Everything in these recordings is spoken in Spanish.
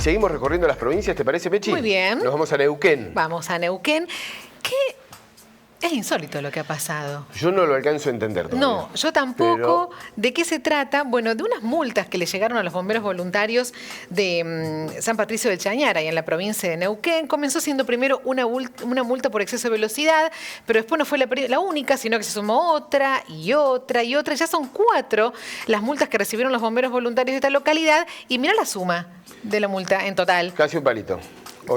seguimos recorriendo las provincias, ¿te parece, Pechi? Muy bien. Nos vamos a Neuquén. Vamos a Neuquén. ¿Qué? Es insólito lo que ha pasado. Yo no lo alcanzo a entender todavía. No, yo tampoco. Pero... ¿De qué se trata? Bueno, de unas multas que le llegaron a los bomberos voluntarios de San Patricio del Chañar, ahí en la provincia de Neuquén. Comenzó siendo primero una multa por exceso de velocidad, pero después no fue la única, sino que se sumó otra y otra y otra. Ya son 4 las multas que recibieron los bomberos voluntarios de esta localidad. Y mira la suma de la multa en total. Casi un palito.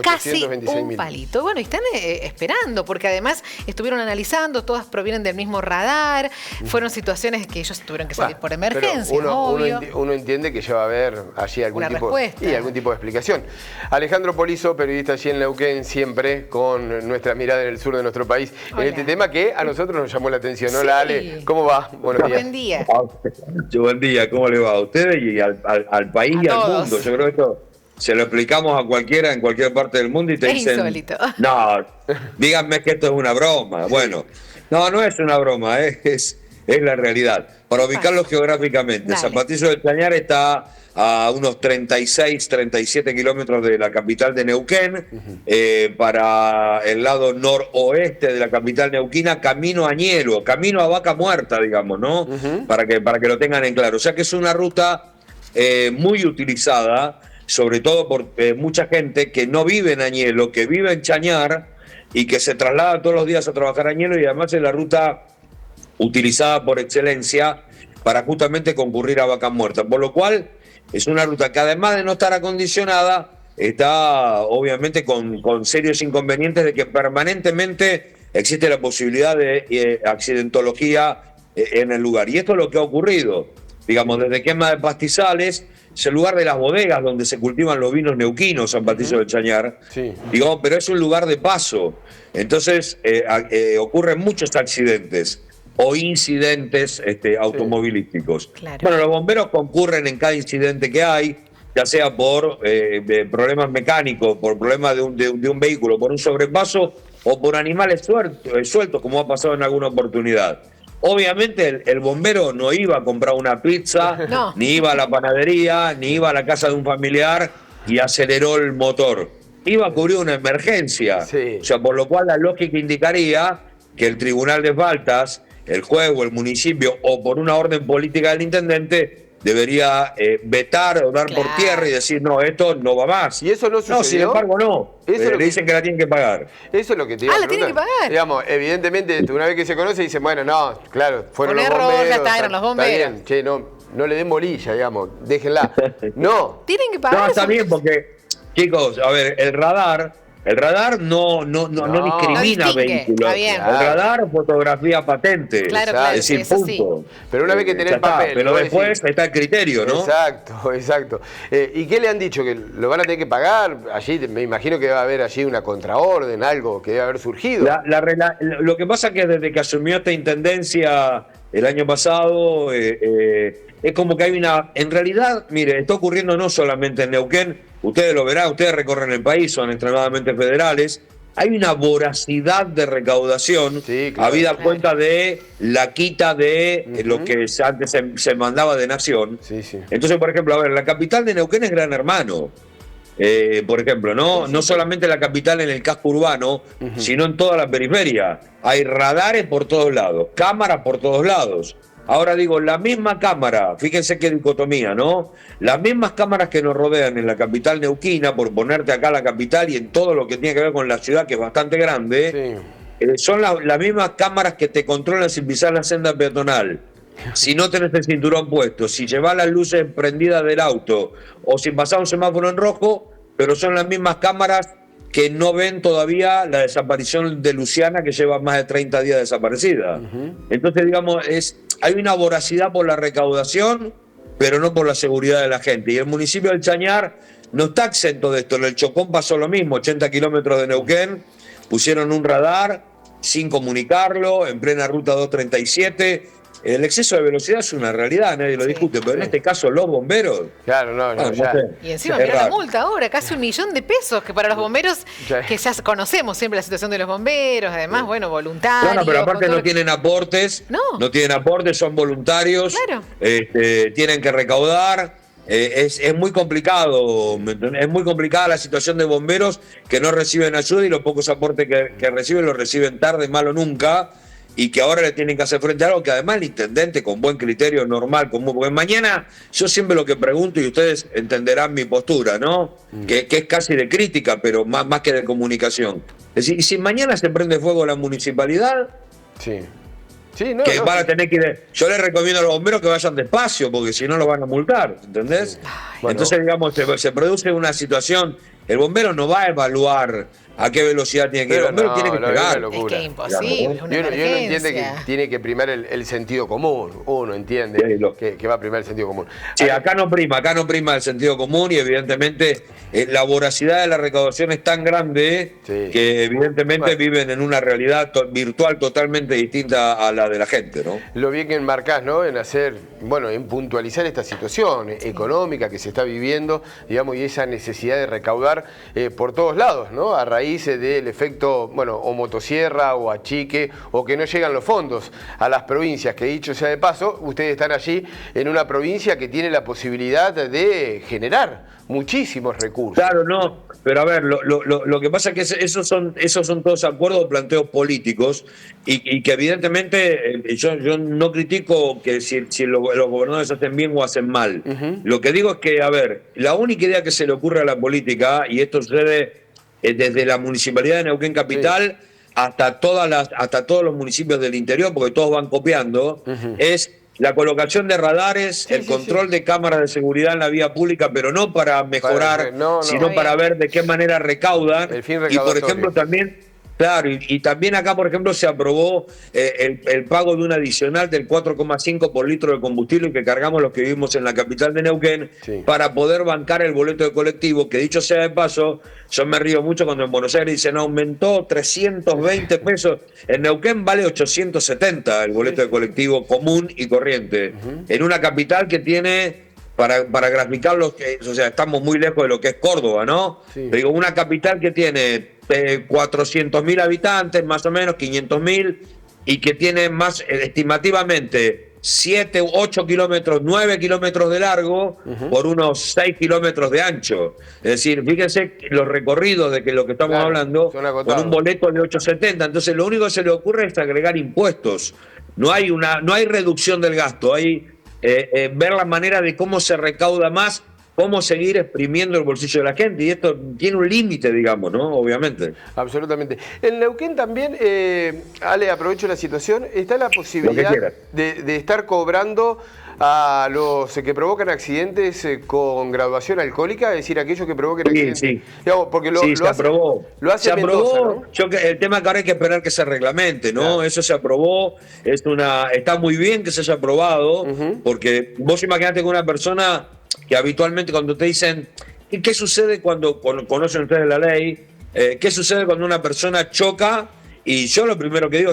Casi un palito. Bueno, y están esperando, porque además estuvieron analizando, todas provienen del mismo radar, fueron situaciones que ellos tuvieron que salir por emergencia, uno entiende que ya va a haber allí algún tipo de explicación. Alejandro Polizo, periodista allí en Neuquén, siempre con nuestra mirada en el sur de nuestro país. Hola. En este tema que a nosotros nos llamó la atención. Hola, Ale, ¿cómo va? Buenos días. Buen día. Buen día, ¿cómo le va a ustedes y al país y al mundo? Yo creo que esto se lo explicamos a cualquiera en cualquier parte del mundo y te dicen, insólito. No, díganme que esto es una broma. Bueno, no es una broma, es la realidad. Para ubicarlo geográficamente, San Patricio del Chañar está a unos 36, 37 kilómetros de la capital de Neuquén, para el lado noroeste de la capital neuquina, camino a Añelo, camino a Vaca Muerta, digamos, ¿no? Para que lo tengan en claro. O sea que es una ruta muy utilizada, sobre todo por mucha gente que no vive en Añelo, que vive en Chañar y que se traslada todos los días a trabajar a Añelo, y además es la ruta utilizada por excelencia para justamente concurrir a Vaca Muerta, por lo cual es una ruta que, además de no estar acondicionada, está obviamente con serios inconvenientes de que permanentemente existe la posibilidad de accidentología en el lugar. Y esto es lo que ha ocurrido, digamos, desde quema de pastizales. Es el lugar de las bodegas donde se cultivan los vinos neuquinos, San Patricio del Chañar. Sí. Digamos, pero es un lugar de paso. Entonces ocurren muchos accidentes o incidentes automovilísticos. Claro. Bueno, los bomberos concurren en cada incidente que hay, ya sea por problemas mecánicos, por problemas de un vehículo, por un sobrepaso o por animales sueltos, como ha pasado en alguna oportunidad. Obviamente el bombero no iba a comprar una pizza, ni iba a la panadería, ni iba a la casa de un familiar y aceleró el motor. Iba a cubrir una emergencia. Sí. O sea, por lo cual la lógica indicaría que el Tribunal de Faltas, el juez o el municipio, o por una orden política del intendente, debería vetar o dar por tierra y decir, no, esto no va más. ¿Y eso no sucedió? No, sin embargo, no. Le dicen que la tienen que pagar. Eso es lo que te iba a preguntar. ¿La tienen que pagar? Digamos, evidentemente, una vez que se conoce, dicen, bueno, no, claro, fueron los error, bomberos. Ya está, eran los bomberos. Está bien, che, no le den bolilla, digamos, déjenla. No. Tienen que pagar. No, está bien, porque, chicos, a ver, el radar no discrimina vehículos. El radar fotografía patente. Claro, es decir, punto. Sí. Pero una vez que tenés el papel. Pero después está el criterio, ¿no? Exacto. ¿Y qué le han dicho? ¿Que lo van a tener que pagar? Allí me imagino que va a haber allí una contraorden, algo que debe haber surgido. Lo que pasa es que desde que asumió esta intendencia el año pasado, es como que hay una... En realidad, mire, está ocurriendo no solamente en Neuquén, ustedes lo verán, ustedes recorren el país, son extremadamente federales. Hay una voracidad de recaudación, habida cuenta de la quita de lo que antes se mandaba de Nación. Entonces, por ejemplo, a ver, la capital de Neuquén es Gran Hermano. Por ejemplo, no solamente la capital en el casco urbano, sino en toda la periferia. Hay radares por todos lados, cámaras por todos lados. Ahora digo, la misma cámara, fíjense qué dicotomía, ¿no? Las mismas cámaras que nos rodean en la capital neuquina, por ponerte acá la capital y en todo lo que tiene que ver con la ciudad, que es bastante grande, son las mismas cámaras que te controlan sin pisar la senda peatonal. Si no tenés el cinturón puesto, si llevas las luces prendidas del auto o si pasás un semáforo en rojo, pero son las mismas cámaras que no ven todavía la desaparición de Luciana, que lleva más de 30 días desaparecida. Entonces, digamos, hay una voracidad por la recaudación, pero no por la seguridad de la gente. Y el municipio del Chañar no está exento de esto. En el Chocón pasó lo mismo, 80 kilómetros de Neuquén, pusieron un radar sin comunicarlo, en plena ruta 237. El exceso de velocidad es una realidad, nadie lo discute, pero en este caso los bomberos... Claro, ya. Y encima mirá la multa ahora, casi $1 millón, que para los bomberos, que ya conocemos siempre la situación de los bomberos, además, bueno, voluntarios... No, pero aparte no tienen aportes, no tienen aportes, son voluntarios, tienen que recaudar, es muy complicado, es muy complicada la situación de bomberos que no reciben ayuda y los pocos aportes que reciben los reciben tarde, mal o nunca, y que ahora le tienen que hacer frente a algo que además el intendente con buen criterio normal, porque mañana yo siempre lo que pregunto y ustedes entenderán mi postura, ¿no? Que es casi de crítica, pero más que de comunicación. Es decir, si mañana se prende fuego la municipalidad, sí. Sí, no, que van a tener que ir. Yo les recomiendo a los bomberos que vayan despacio, porque si no lo van a multar, ¿entendés? Sí. Bueno. Entonces, digamos, se produce una situación. El bombero no va a evaluar a qué velocidad tiene que ir. El bombero tiene que pegar. Es que es imposible. Y uno entiende que tiene que primar el sentido común. Uno entiende que va a primar el sentido común. Sí, acá no prima el sentido común y evidentemente la voracidad de la recaudación es tan grande que evidentemente viven en una realidad virtual totalmente distinta a la de la gente, ¿no? Lo bien que enmarcás, ¿no? En hacer, bueno, en puntualizar esta situación económica que se está viviendo, digamos, y esa necesidad de recaudar por todos lados, ¿no? A raíz del efecto, bueno, o motosierra o achique, o que no llegan los fondos a las provincias, que dicho sea de paso, ustedes están allí en una provincia que tiene la posibilidad de generar muchísimos recursos. Claro, no, pero a ver, lo que pasa es que esos son todos acuerdos o planteos políticos y que evidentemente yo no critico que si los gobernadores hacen bien o hacen mal. Lo que digo es que, a ver, la única idea que se le ocurre a la política, y esto sucede desde la municipalidad de Neuquén Capital hasta todos los municipios del interior, porque todos van copiando, es la colocación de radares, el control de cámaras de seguridad en la vía pública, pero no para mejorar, sino para ver de qué manera recaudan. Y por ejemplo también, claro, y también acá, por ejemplo, se aprobó el pago de un adicional del 4,5 por litro de combustible que cargamos los que vivimos en la capital de Neuquén para poder bancar el boleto de colectivo, que dicho sea de paso, yo me río mucho cuando en Buenos Aires dicen aumentó 320 pesos. En Neuquén vale 870 el boleto de colectivo común y corriente. En una capital que tiene, para graficar o sea, estamos muy lejos de lo que es Córdoba, ¿no? Digo, una capital que tiene 400.000 habitantes, más o menos, 500.000, y que tiene más estimativamente 7, 8 kilómetros, 9 kilómetros de largo por unos 6 kilómetros de ancho. Es decir, fíjense los recorridos de lo que estamos hablando con un boleto de 8,70. Entonces lo único que se le ocurre es agregar impuestos. No hay reducción del gasto, hay ver la manera de cómo se recauda más, cómo seguir exprimiendo el bolsillo de la gente, y esto tiene un límite, digamos, ¿no? Obviamente. Absolutamente. En Neuquén también, Ale, aprovecho la situación, está la posibilidad de estar cobrando a los que provocan accidentes con graduación alcohólica, es decir, aquellos que provoquen accidentes. Sí. Digamos, porque se aprobó. Lo hace Mendoza, ¿no? El tema que ahora hay que esperar que se reglamente, ¿no? Claro. Eso se aprobó, está muy bien que se haya aprobado, porque vos imaginate que una persona que habitualmente cuando te dicen, ¿qué sucede cuando conocen ustedes la ley? ¿Qué sucede cuando una persona choca? Y yo lo primero que digo,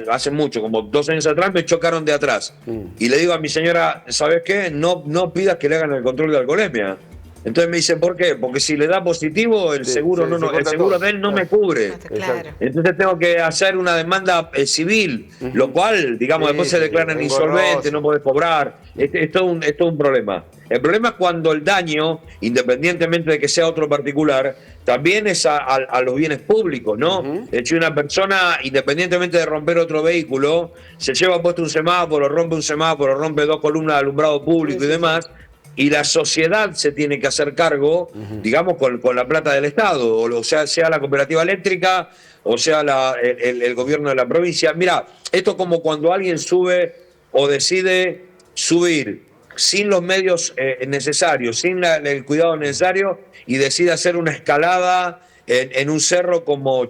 hace mucho, como 2 años atrás, me chocaron de atrás. Y le digo a mi señora, ¿sabes qué? No pidas que le hagan el control de alcoholemia. Entonces me dice, ¿por qué? Porque si le da positivo, el seguro el seguro de él no me cubre. Claro. Entonces tengo que hacer una demanda civil, lo cual, digamos, después se declaran insolventes, no podés cobrar. Es todo un problema. El problema es cuando el daño, independientemente de que sea otro particular, también es a los bienes públicos, ¿no? De hecho, una persona, independientemente de romper otro vehículo, se lleva puesto un semáforo, rompe 2 columnas de alumbrado público y demás, y la sociedad se tiene que hacer cargo, digamos, con la plata del Estado, o sea la cooperativa eléctrica, o sea el gobierno de la provincia. Mira, esto es como cuando alguien sube o decide subir sin los medios necesarios, sin el cuidado necesario, y decide hacer una escalada en un cerro como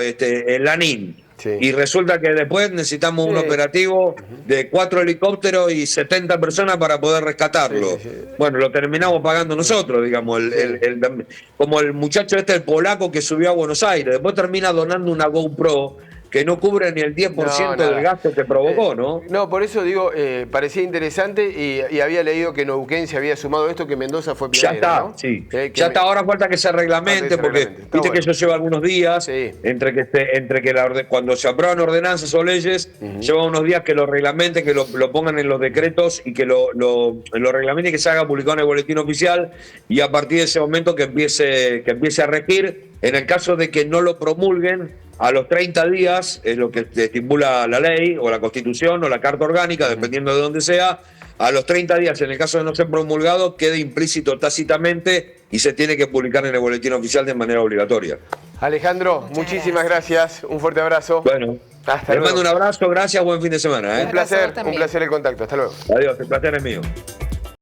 el Lanín. Y resulta que después necesitamos un operativo de 4 helicópteros y 70 personas para poder rescatarlo. Bueno, lo terminamos pagando nosotros, digamos, como el muchacho el polaco que subió a Buenos Aires, después termina donando una GoPro que no cubre ni el 10% del gasto que provocó, ¿no? No, por eso digo, parecía interesante y había leído que Neuquén se había sumado a esto, que Mendoza fue pionero, ya está, ¿no? sí. Ya está, ahora falta que se reglamente, porque viste que eso lleva algunos días, entre que cuando se aprueban ordenanzas o leyes, lleva unos días que lo reglamente, que lo pongan en los decretos y que lo reglamente y que se haga publicado en el boletín oficial, y a partir de ese momento que empiece a regir. En el caso de que no lo promulguen, a los 30 días, es lo que estipula la ley o la Constitución o la Carta Orgánica, dependiendo de dónde sea, a los 30 días, en el caso de no ser promulgado, queda implícito tácitamente y se tiene que publicar en el boletín oficial de manera obligatoria. Alejandro, muchísimas gracias. Un fuerte abrazo. Bueno, les mando un abrazo, gracias, buen fin de semana. Un placer el contacto. Hasta luego. Adiós, el placer es mío.